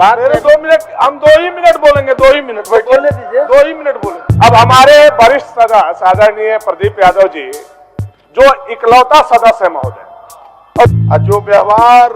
मेरे 2 मिनट, हम 2 ही मिनट बोलेंगे, 2 ही मिनट बोलने दीजिए। 2 ही मिनट बोलेंगे। अब हमारे वरिष्ठ आदरणीय प्रदीप यादव जी जो इकलौता सदस्य है महोदय, और जो व्यवहार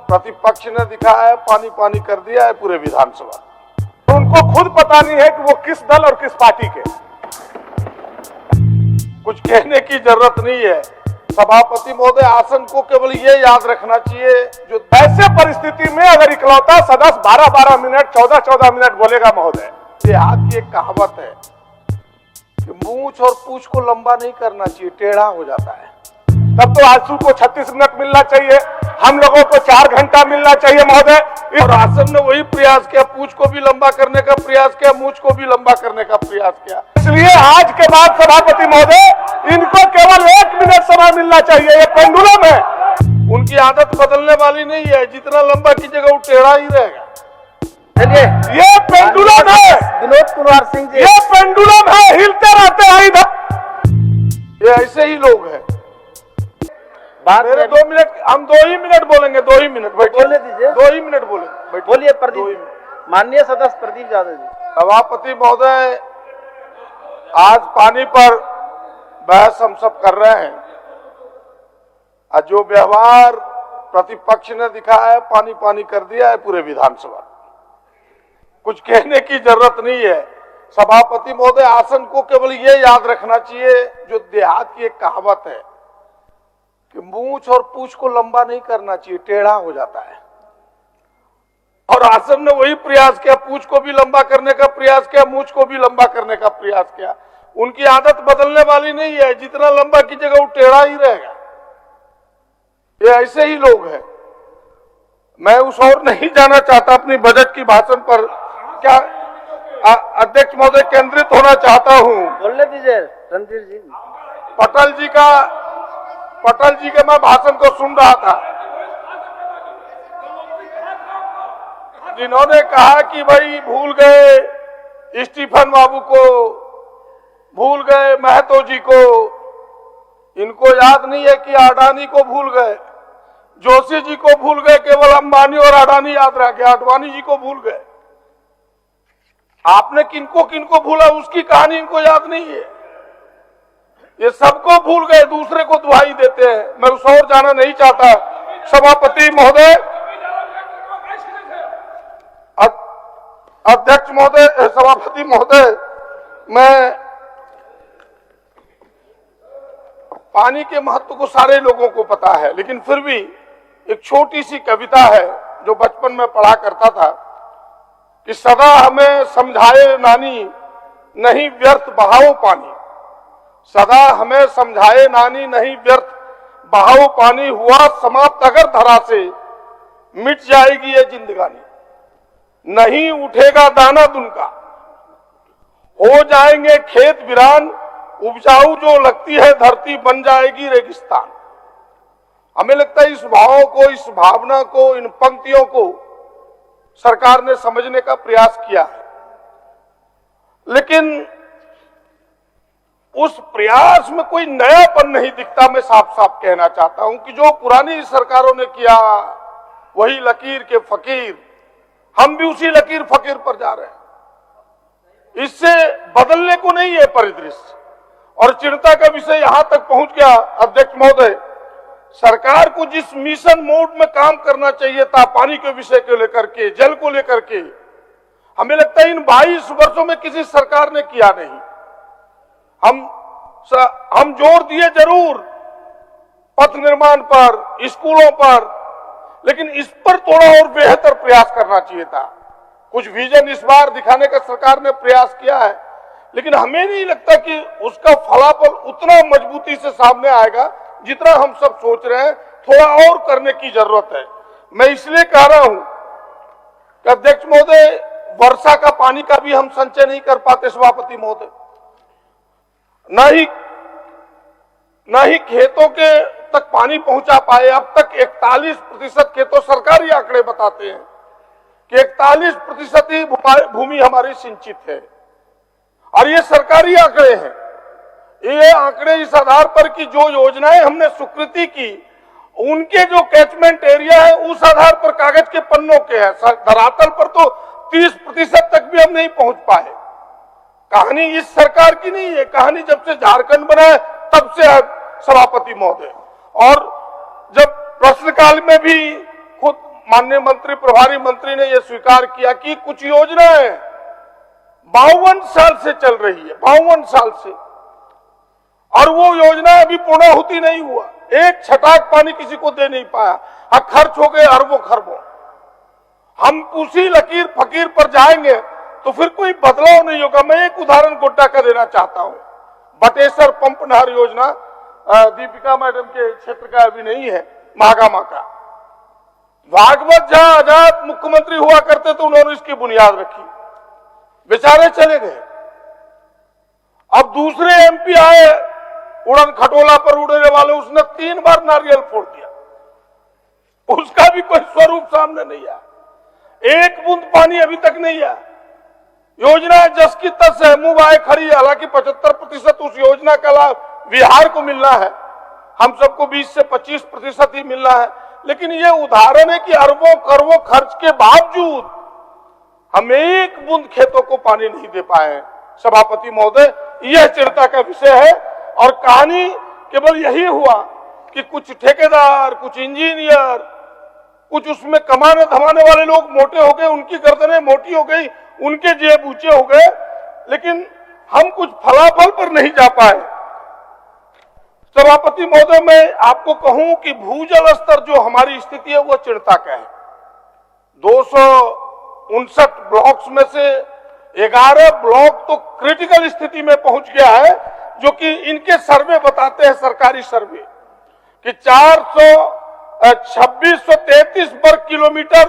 प्रतिपक्ष ने दिखाया है, पानी पानी कर दिया है पूरे विधानसभा। तो उनको खुद पता नहीं है कि वो किस दल और किस पार्टी के। कुछ कहने की जरूरत नहीं है। सभापति महोदय, आसन को केवल ये याद रखना चाहिए, जो ऐसे परिस्थिति में अगर इकलौता सदस्य 12-12 मिनट 14-14 मिनट बोलेगा महोदय, देहात की एक कहावत है कि मूंछ और पूंछ को लंबा नहीं करना चाहिए, टेढ़ा हो जाता है। तब तो आंसू को 36 मिनट मिलना चाहिए, हम लोगों को 4 घंटा मिलना चाहिए महोदय। और आसन ने वही प्रयास किया, पूंछ को भी लंबा करने का प्रयास किया, मूंछ को भी लंबा करने का प्रयास किया। इसलिए आज के बाद सभापति महोदय, इनको केवल 1 मिनट समय मिलना चाहिए। ये पेंडुलम है, उनकी आदत बदलने वाली नहीं है। जितना लंबा कीजिएगा वो टेढ़ा ही रहेगा। चलिए, ये पेंडुलम है विनोद कुमार सिंह जी, ये पेंडुलम है, हिलते रहते हैं इधर। ये ऐसे ही लोग हैं। मेरे 2 मिनट, हम 2 ही मिनट बोलेंगे, 2 ही मिनट बोलने दीजिए। 2 ही मिनट बोलेंगे। बोलिए प्रदीप, माननीय सदस्य प्रदीप यादव जी। सभापति महोदय, आज पानी पर बहस हम सब कर रहे हैं, और जो व्यवहार प्रतिपक्ष ने दिखाया है, पानी पानी कर दिया है पूरे विधानसभा। कुछ कहने की जरूरत नहीं है। सभापति महोदय, आसन को केवल ये याद रखना चाहिए, जो देहात की एक कहावत है कि मूंछ और पूंछ को लंबा नहीं करना चाहिए, टेढ़ा हो जाता है। और आसन ने वही प्रयास किया, पूंछ को भी लंबा करने का प्रयास किया, मूंछ को भी लंबा करने का प्रयास किया। उनकी आदत बदलने वाली नहीं है। जितना लंबा कीजिएगा वो टेढ़ा ही रहेगा। ये ऐसे ही लोग हैं। मैं उस और नहीं जाना चाहता अपनी बजट की भाषण पर। क्या अध्यक्ष महोदय, केंद्रित होना चाहता हूं। बोलने दीजिए रणधीर जी। पटल जी के मैं भाषण को सुन रहा था, जिन्होंने कहा कि भाई भूल गए स्टीफन बाबू को, भूल गए महतो जी को। इनको याद नहीं है कि अडानी को भूल गए, जोशी जी को भूल गए, केवल अंबानी और अडानी याद रह गया, आडवाणी जी को भूल गए। आपने किनको किनको भूला, उसकी कहानी इनको याद नहीं है। ये सबको भूल गए, दूसरे को दुहाई देते हैं। मैं उस और जाना नहीं चाहता। सभापति महोदय, अध्यक्ष महोदय, सभापति महोदय, मैं पानी के महत्व को सारे लोगों को पता है, लेकिन फिर भी एक छोटी सी कविता है जो बचपन में पढ़ा करता था कि सदा हमें समझाए नानी, नहीं व्यर्थ बहाओ पानी। सदा हमें समझाए नानी, नहीं व्यर्थ बहाओ पानी। हुआ समाप्त अगर धरा से, मिट जाएगी ये जिंदगानी। नहीं उठेगा दाना दुनका, हो जाएंगे खेत वीरान। उपजाऊ जो लगती है धरती, बन जाएगी रेगिस्तान। हमें लगता है इस भाव को, इस भावना को, इन पंक्तियों को सरकार ने समझने का प्रयास किया है, लेकिन उस प्रयास में कोई नयापन नहीं दिखता। मैं साफ साफ कहना चाहता हूं कि जो पुरानी सरकारों ने किया वही लकीर के फकीर, हम भी उसी लकीर फकीर पर जा रहे हैं। इससे बदलने को नहीं है परिदृश्य। और चिंता का विषय यहां तक पहुंच गया अध्यक्ष महोदय, सरकार को जिस मिशन मोड में काम करना चाहिए था, पानी के विषय को लेकर के, जल को लेकर के, हमें लगता है इन 22 वर्षों में किसी सरकार ने किया नहीं। हम जोर दिए जरूर पथ निर्माण पर, स्कूलों पर, लेकिन इस पर थोड़ा और बेहतर प्रयास करना चाहिए था। कुछ विजन इस बार दिखाने का सरकार ने प्रयास किया है, लेकिन हमें नहीं लगता कि उसका फलाफल उतना मजबूती से सामने आएगा जितना हम सब सोच रहे हैं। थोड़ा और करने की जरूरत है। मैं इसलिए कह रहा हूं कि अध्यक्ष महोदय, वर्षा का पानी का भी हम संचय नहीं कर पाते सभापति महोदय, न ही खेतों के तक पानी पहुंचा पाए। अब तक 41% खेतों, सरकारी आंकड़े बताते हैं कि 41% ही भूमि हमारी सिंचित है, और ये सरकारी आंकड़े हैं। ये आंकड़े इस आधार पर कि जो योजनाएं हमने स्वीकृति की उनके जो कैचमेंट एरिया है उस आधार पर कागज के पन्नों के हैं, धरातल पर तो 30% तक भी हम नहीं पहुंच पाए। कहानी इस सरकार की नहीं है, कहानी जब से झारखंड बना है तब से है सभापति महोदय। और जब प्रश्नकाल में भी खुद माननीय मंत्री, प्रभारी मंत्री ने यह स्वीकार किया कि कुछ योजनाएं 52 साल से चल रही है, 52 साल से, और वो योजना अभी पूर्णाहुति नहीं हुआ, एक छटाक पानी किसी को दे नहीं पाया। खर्च हो गए अरबों खरबों। हम उसी लकीर फकीर पर जाएंगे तो फिर कोई बदलाव नहीं होगा। मैं एक उदाहरण गोड्डा का देना चाहता हूं। बटेसर पंप नहर योजना दीपिका मैडम के क्षेत्र का अभी नहीं है, महागामा का। भागवत जहां आजाद मुख्यमंत्री हुआ करते तो उन्होंने इसकी बुनियाद रखी, बेचारे चले गए। अब दूसरे एमपी आए उड़न खटोला पर उड़ने वाले, उसने 3 बार नारियल फोड़ दिया, उसका भी कोई स्वरूप सामने नहीं आया, एक बूंद पानी अभी तक नहीं आया। योजना जस की तस है, मुंह आए खड़ी। हालांकि 75% उस योजना का लाभ बिहार को मिलना है, हम सबको 20 से 25% ही मिलना है। लेकिन ये उदाहरण है कि अरबों करोड़ों खर्च के बावजूद हम एक बूंद खेतों को पानी नहीं दे पाए। सभापति महोदय, यह चिंता का विषय है। और कहानी केवल यही हुआ कि कुछ ठेकेदार, कुछ इंजीनियर, कुछ उसमें कमाने धमाने वाले लोग मोटे हो गए, उनकी गर्दनें मोटी हो गई, उनके जेब ऊंचे हो गए, लेकिन हम कुछ फलाफल पर नहीं जा पाए। सभापति महोदय, मैं आपको कहूं कि भूजल स्तर जो हमारी स्थिति है वो चिंता का है। 259 ब्लॉक्स में से 11 ब्लॉक तो क्रिटिकल स्थिति में पहुंच गया है, जो कि इनके सर्वे बताते हैं, सरकारी सर्वे, कि 2633 वर्ग किलोमीटर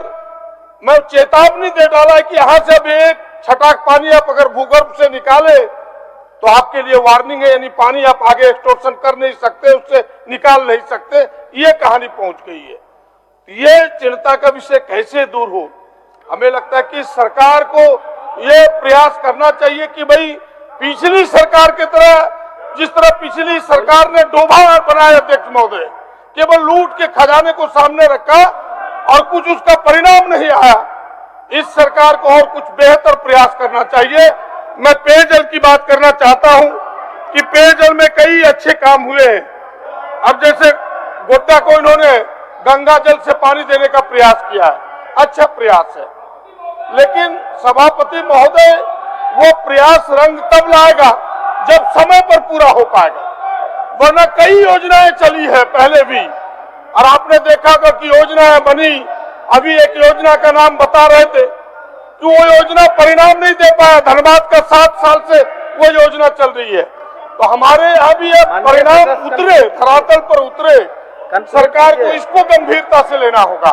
में चेतावनी दे डाला है कि यहां से अब एक छटाक पानी आप अगर भूगर्भ से निकाले तो आपके लिए वार्निंग है, यानी पानी आप आगे एक्सटॉर्शन कर नहीं सकते, उससे निकाल नहीं सकते। ये कहानी पहुंच गई है। ये चिंता का विषय कैसे दूर हो? हमें लगता है कि सरकार को ये प्रयास करना चाहिए कि भाई पिछली सरकार की तरह, जिस तरह पिछली सरकार ने डोभा बनाया अध्यक्ष महोदय, केवल लूट के खजाने को सामने रखा और कुछ उसका परिणाम नहीं आया। इस सरकार को और कुछ बेहतर प्रयास करना चाहिए। मैं पेयजल की बात करना चाहता हूं कि पेयजल में कई अच्छे काम हुए हैं। अब जैसे गोड्डा को इन्होंने गंगा जल से पानी देने का प्रयास किया है, अच्छा प्रयास है, लेकिन सभापति महोदय वो प्रयास रंग तब लाएगा जब समय पर पूरा हो पाएगा। वरना कई योजनाएं चली है पहले भी, और आपने देखा कि योजनाएं बनी। अभी एक योजना का नाम बता रहे थे कि वो योजना परिणाम नहीं दे पाया। धनबाद का 7 साल से वो योजना चल रही है। तो हमारे यहाँ भी अब परिणाम उतरे, धरातल पर उतरे। सरकार को इसको गंभीरता से लेना होगा।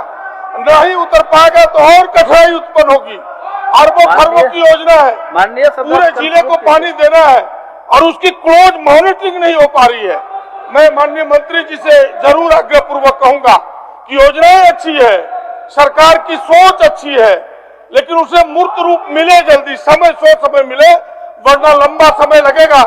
नहीं उतर पाएगा तो और कठिनाई उत्पन्न होगी। अरबों खरबों की योजना है, पूरे जिले को पानी देना है और उसकी क्लोज मॉनिटरिंग नहीं हो पा रही है। मैं माननीय मंत्री जी से जरूर आग्रहपूर्वक कहूंगा कि योजनाएं अच्छी है, सरकार की सोच अच्छी है, लेकिन उसे मूर्त रूप मिले जल्दी, समय मिले, वरना लंबा समय लगेगा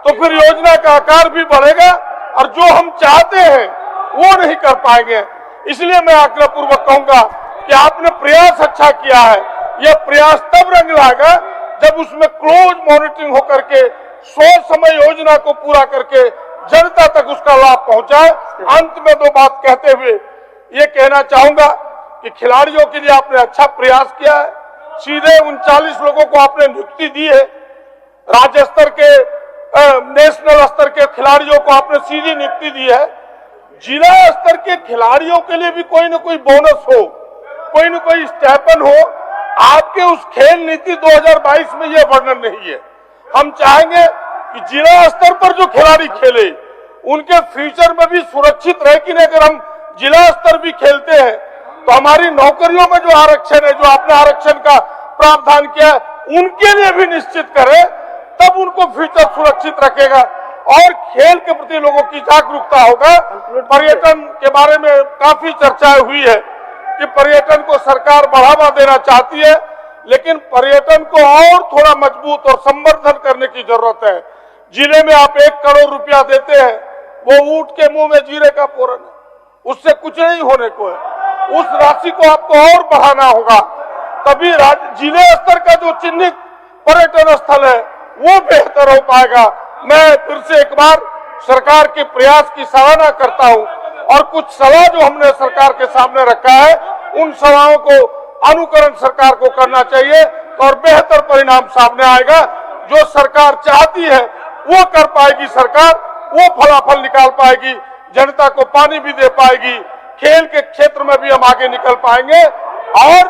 तो फिर योजना का आकार भी बढ़ेगा और जो हम चाहते हैं वो नहीं कर पाएंगे। इसलिए मैं आग्रहपूर्वक कहूंगा कि आपने प्रयास अच्छा किया है। यह प्रयास तब रंग लाएगा जब उसमें क्लोज मॉनिटरिंग होकर के सोच समय योजना को पूरा करके जनता तक उसका लाभ पहुंचाए। अंत में 2 बात कहते हुए ये कहना चाहूंगा कि खिलाड़ियों के लिए आपने अच्छा प्रयास किया है। सीधे 39 लोगों को आपने नियुक्ति दी है। राज्य स्तर के, नेशनल स्तर के खिलाड़ियों को आपने सीधी नियुक्ति दी है। जिला स्तर के खिलाड़ियों के लिए भी कोई न कोई बोनस हो, कोई न कोई स्टाइपेंड हो। आपके उस खेल नीति 2022 में यह वर्णन नहीं है। हम चाहेंगे कि जिला स्तर पर जो खिलाड़ी खेले उनके फ्यूचर में भी सुरक्षित रहे कि नहीं। अगर हम जिला स्तर भी खेलते हैं तो हमारी नौकरियों में जो आरक्षण है, जो आपने आरक्षण का प्रावधान किया है, उनके लिए भी निश्चित करें, तब उनको फ्यूचर सुरक्षित रखेगा और खेल के प्रति लोगों की जागरूकता होगा। पर्यटन के बारे में काफी चर्चाएं हुई है कि पर्यटन को सरकार बढ़ावा देना चाहती है, लेकिन पर्यटन को और थोड़ा मजबूत और संवर्धन करने की जरूरत है। जिले में आप 1 करोड़ रुपया देते हैं, वो ऊंट के मुंह में जीरे का पोरन है। उससे कुछ नहीं होने को है। उस राशि को आपको और बढ़ाना होगा, तभी जिले स्तर का जो चिन्हित पर्यटन स्थल है वो बेहतर हो पाएगा। मैं फिर से एक बार सरकार के प्रयास की सराहना करता हूं और कुछ सवाल जो हमने सरकार के सामने रखा है उन सवालों को अनुकरण सरकार को करना चाहिए और बेहतर परिणाम सामने आएगा। जो सरकार चाहती है वो कर पाएगी सरकार, वो फलाफल निकाल पाएगी, जनता को पानी भी दे पाएगी, खेल के क्षेत्र में भी हम आगे निकल पाएंगे और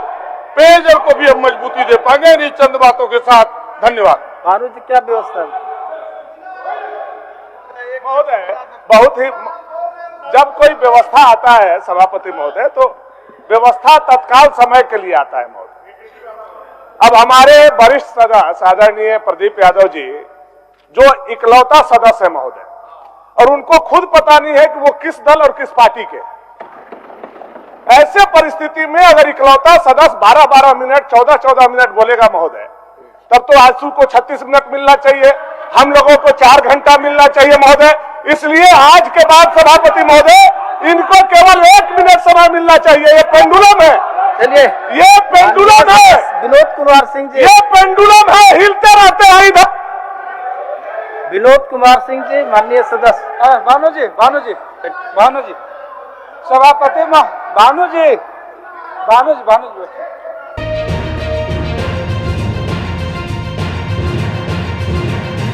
पेयजल को भी हम मजबूती दे पाएंगे। इन्हीं चंद बातों के साथ धन्यवाद। भानु जी क्या व्यवस्था है? महोदय, बहुत ही जब कोई व्यवस्था आता है सभापति महोदय तो व्यवस्था तत्काल समय के लिए आता है महोदय। अब हमारे वरिष्ठ सदस्य आदरणीय प्रदीप यादव जी जो इकलौता सदस्य है महोदय, और उनको खुद पता नहीं है कि वो किस दल और किस पार्टी के। ऐसे परिस्थिति में अगर इकलौता सदस्य 12-12 मिनट 14-14 मिनट बोलेगा महोदय, तब तो आंसू को 36 मिनट मिलना चाहिए, हम लोगों को 4 घंटा मिलना चाहिए महोदय। इसलिए आज के बाद सभापति महोदय इनको केवल 1 मिनट समय मिलना चाहिए। ये पेंडुलम है, चलिए ये पेंडुलम है, विनोद कुमार सिंह जी, ये पेंडुलम है, हिलते रहते हैं इधर। विनोद कुमार सिंह जी माननीय सदस्य। भानु जी, भानु जी, भानु जी, सभापति भानु जी, भानु जी, भानु जी।